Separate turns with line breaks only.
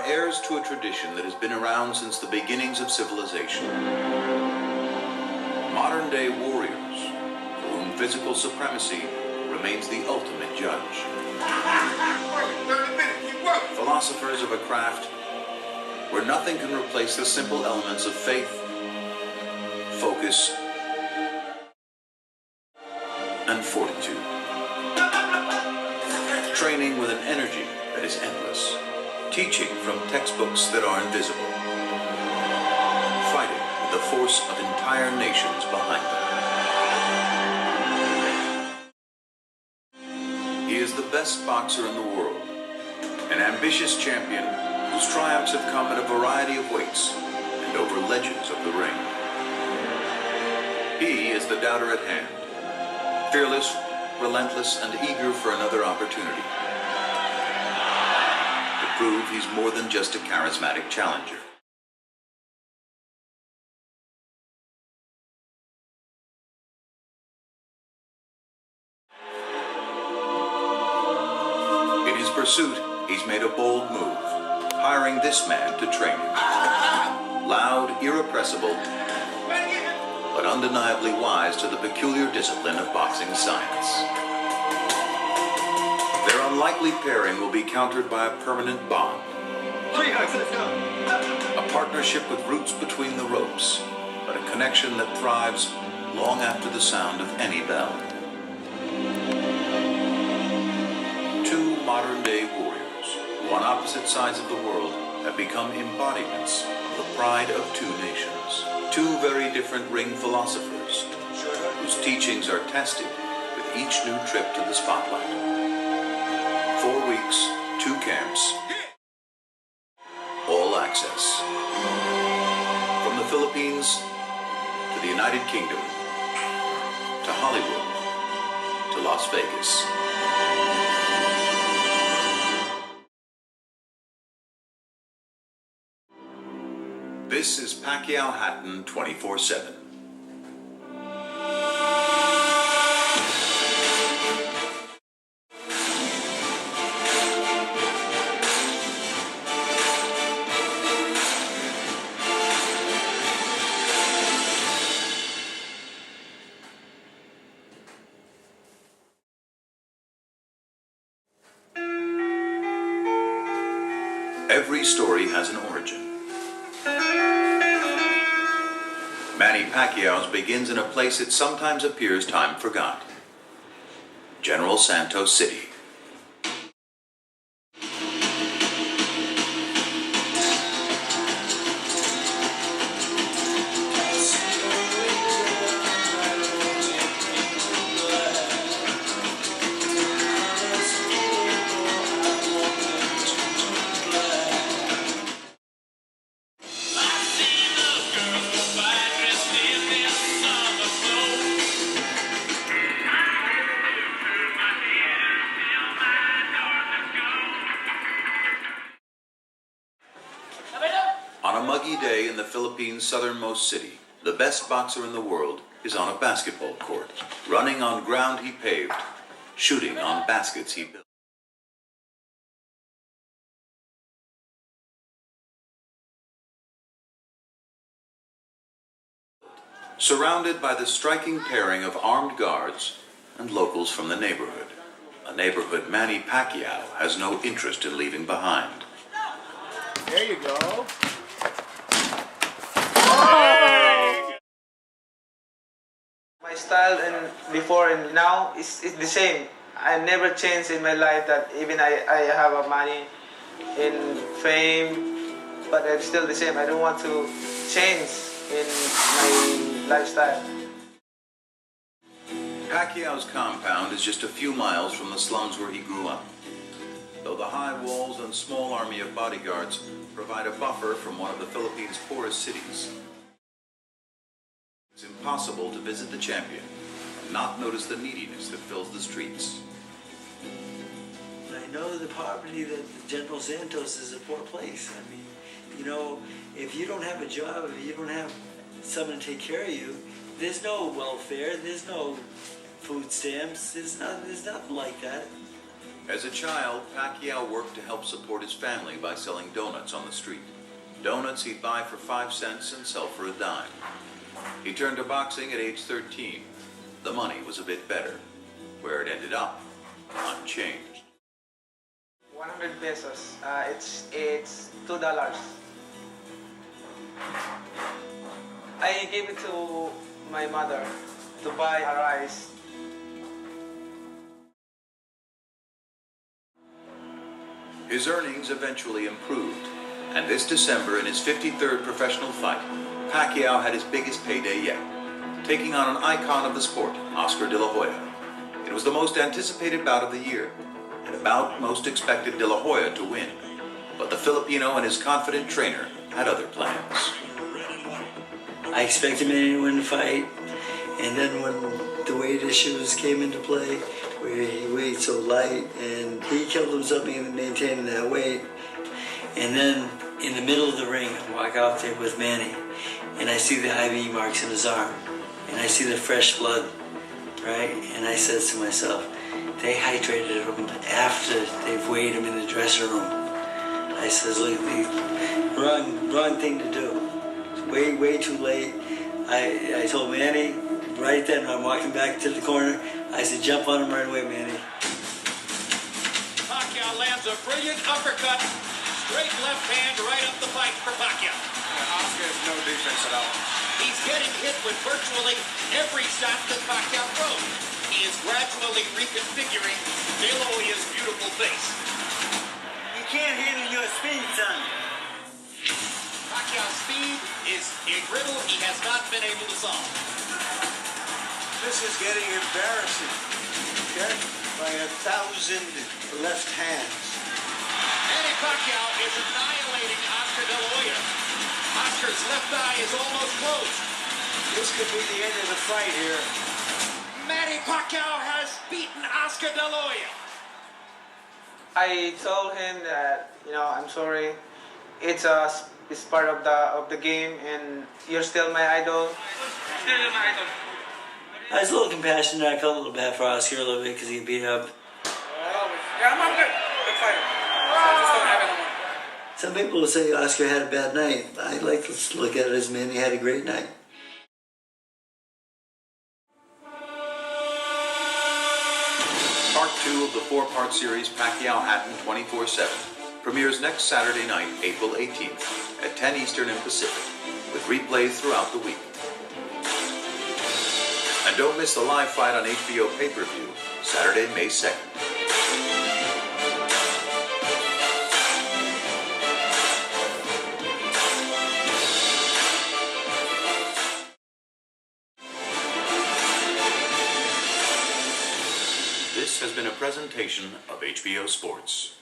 heirs to a tradition that has been around since the beginnings of civilization. Modern-day warriors, for whom physical supremacy remains the ultimate judge. Philosophers of a craft where nothing can replace the simple elements of faith, focus, and fortitude. Training with an energy that is endless. Teaching from textbooks that are invisible. Fighting with the force of entire nations behind them. He is the best boxer in the world. An ambitious champion whose triumphs have come in a variety of weights and over legends of the ring. He is the doubter at hand. Fearless, relentless, and eager for another opportunity. To prove he's more than just a charismatic challenger. In his pursuit, he's made a bold move, hiring this man to train him. Loud, irrepressible, but undeniably wise to the peculiar discipline of boxing science. Their unlikely pairing will be countered by a permanent bond. A partnership with roots between the ropes, but a connection that thrives long after the sound of any bell. Two modern-day warriors, who on opposite sides of the world have become embodiments of the pride of two nations. Two very different ring philosophers, whose teachings are tested with each new trip to the spotlight. 4 weeks, 2 camps, all access. From the Philippines to the United Kingdom, to Hollywood, to Las Vegas. This is Pacquiao Hatton 24/7. Every story has an origin. Manny Pacquiao's begins in a place it sometimes appears time forgot. General Santos City. On a muggy day in the Philippines' southernmost city, the best boxer in the world is on a basketball court, running on ground he paved, shooting on baskets he built. Surrounded by the striking pairing of armed guards and locals from the neighborhood, a neighborhood Manny Pacquiao has no interest in leaving behind.
There you go.
My style and before and now is the same. I never changed in my life that even I have a money in fame, but I'm still the same. I don't want to change in my lifestyle.
Pacquiao's compound is just a few miles from the slums where he grew up. Though the high walls and small army of bodyguards provide a buffer from one of the Philippines' poorest cities, it's impossible to visit the champion and not notice the neediness that fills the streets.
I know the poverty that General Santos is a poor place. I mean, you know, if you don't have a job, if you don't have someone to take care of you, there's no welfare, there's no food stamps, there's nothing like that.
As a child, Pacquiao worked to help support his family by selling donuts on the street. Donuts he'd buy for 5 cents and sell for a dime. He turned to boxing at age 13. The money was a bit better. Where it ended up, unchanged.
100 pesos. It's $2. I gave it to my mother to buy a rice.
His earnings eventually improved, and this December, in his 53rd professional fight, Pacquiao had his biggest payday yet, taking on an icon of the sport, Oscar de la Hoya. It was the most anticipated bout of the year, and a bout most expected de la Hoya to win. But the Filipino and his confident trainer had other plans.
I expected Manny to win the fight, and then when the weight issues came into play, where he weighed so light, and he killed himself maintaining that weight, and then in the middle of the ring, I walk out there with Manny, and I see the IV marks in his arm, and I see the fresh blood, right? And I says to myself, they hydrated him after they've weighed him in the dressing room. I says, look, wrong thing to do. Way too late. I told Manny right then, I'm walking back to the corner, I said, jump on him right away, Manny.
Pacquiao lands a brilliant uppercut, straight left hand right up the pipe for Pacquiao.
Oscar has no defense at all.
He's getting hit with virtually every shot that Pacquiao throws. He is gradually reconfiguring De La Hoya's beautiful face.
You can't handle your speed, son.
Pacquiao's speed is a riddle he has not been able to solve.
This is getting embarrassing. Okay? By 1,000 left hands.
Manny Pacquiao is annihilating Oscar De La Hoya. Oscar's left eye is almost closed.
This could be the end of the fight here.
Manny Pacquiao has beaten Oscar De La Hoya.
I told him that, I'm sorry. It's part of the game, and you're still my idol. Still my idol.
I was a little compassionate. I felt a little bad for Oscar a little bit because he beat up.
Yeah, I'm good. Good fighter. I just don't have it anymore.
Some people will say Oscar had a bad night. I like to look at it as Manny had a great night.
Part 2 of the 4-part series Pacquiao Hatton 24/7 premieres next Saturday night, April 18th at 10 Eastern and Pacific, with replays throughout the week. And don't miss the live fight on HBO pay-per-view, Saturday, May 2nd. This has been a presentation of HBO Sports.